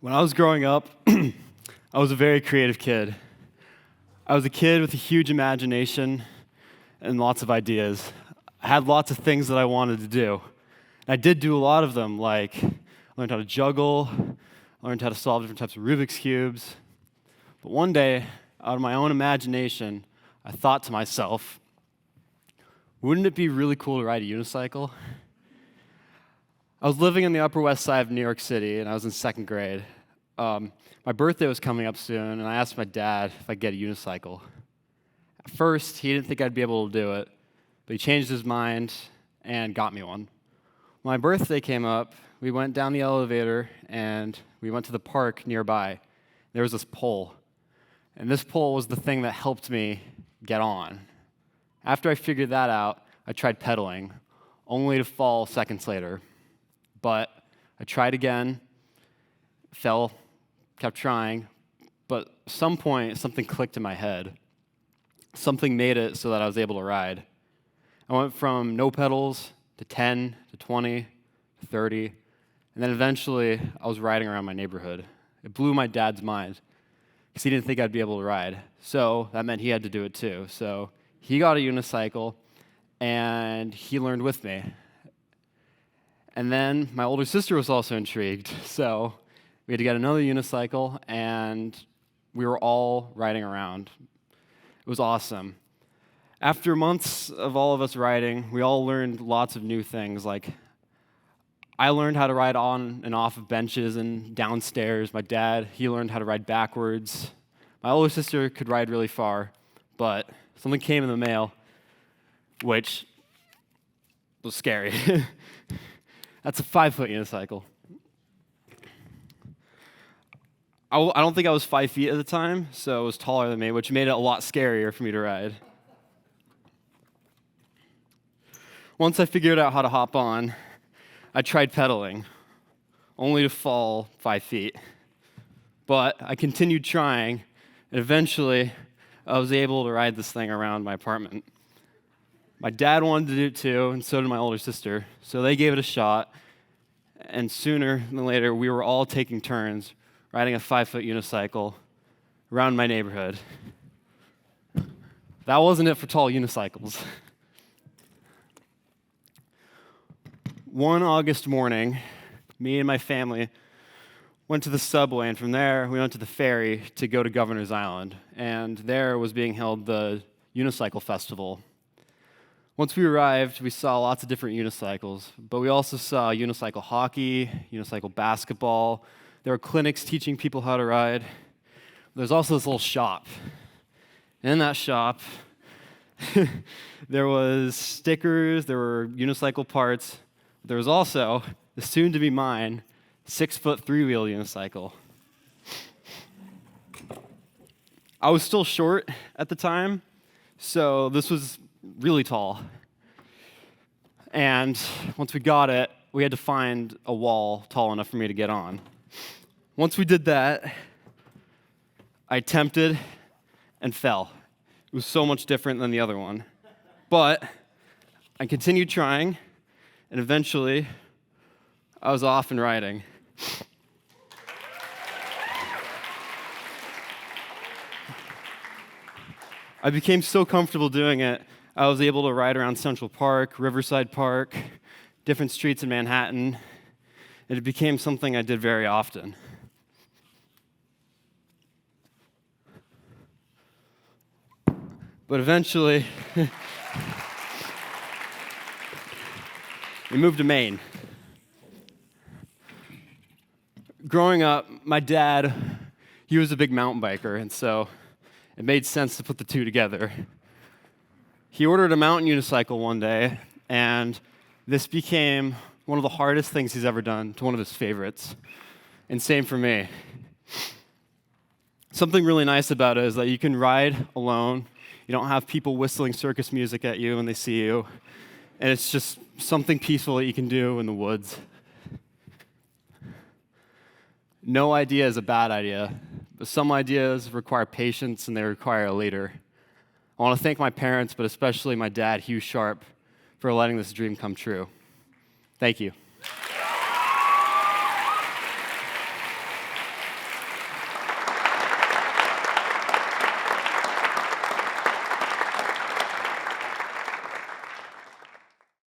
When I was growing up, I was a very creative kid. I was a kid with a huge imagination and lots of ideas. I had lots of things that I wanted to do. And I did do a lot of them, like I learned how to juggle, I learned how to solve different types of Rubik's Cubes. But one day, out of my own imagination, I thought to myself, wouldn't it be really cool to ride a unicycle? I was living in the Upper West Side of New York City, and I was in second grade. My birthday was coming up soon, and I asked my dad if I'd get a unicycle. At first, he didn't think I'd be able to do it, but he changed his mind and got me one. When my birthday came up, we went down the elevator, and we went to the park nearby. There was this pole, and this pole was the thing that helped me get on. After I figured that out, I tried pedaling, only to fall seconds later. But I tried again, fell, kept trying, but at some point, something clicked in my head. Something made it so that I was able to ride. I went from no pedals to 10 to 20 to 30, and then eventually I was riding around my neighborhood. It blew my dad's mind because he didn't think I'd be able to ride. So that meant he had to do it too. So he got a unicycle, and he learned with me. And then my older sister was also intrigued, so we had to get another unicycle, and we were all riding around. It was awesome. After months of all of us riding, we all learned lots of new things, like I learned how to ride on and off of benches and downstairs. My dad, he learned how to ride backwards. My older sister could ride really far, but something came in the mail, which was scary. That's a 5-foot unicycle. I don't think I was 5 feet at the time, so it was taller than me, which made it a lot scarier for me to ride. Once I figured out how to hop on, I tried pedaling, only to fall 5 feet. But I continued trying, and eventually I was able to ride this thing around my apartment. My dad wanted to do it too, and so did my older sister, so they gave it a shot, and sooner than later, we were all taking turns riding a 5-foot unicycle around my neighborhood. That wasn't it for tall unicycles. One August morning, me and my family went to the subway, and from there, we went to the ferry to go to Governor's Island, and there was being held the Unicycle Festival. Once we arrived, we saw lots of different unicycles, but we also saw unicycle hockey, unicycle basketball. There were clinics teaching people how to ride. There's also this little shop. And in that shop, there was stickers, there were unicycle parts. There was also the soon-to-be mine 6-foot 3-wheel unicycle. I was still short at the time, so this was really tall. And once we got it, we had to find a wall tall enough for me to get on. Once we did that, I attempted and fell. It was so much different than the other one. But I continued trying, and eventually, I was off and riding. I became so comfortable doing it, I was able to ride around Central Park, Riverside Park, different streets in Manhattan, and it became something I did very often. But eventually, we moved to Maine. Growing up, my dad, he was a big mountain biker, and so it made sense to put the two together. He ordered a mountain unicycle one day, and this became one of the hardest things he's ever done to one of his favorites. And same for me. Something really nice about it is that you can ride alone. You don't have people whistling circus music at you when they see you. And it's just something peaceful that you can do in the woods. No idea is a bad idea, but some ideas require patience and they require a leader. I want to thank my parents, but especially my dad, Hugh Sharp, for letting this dream come true. Thank you.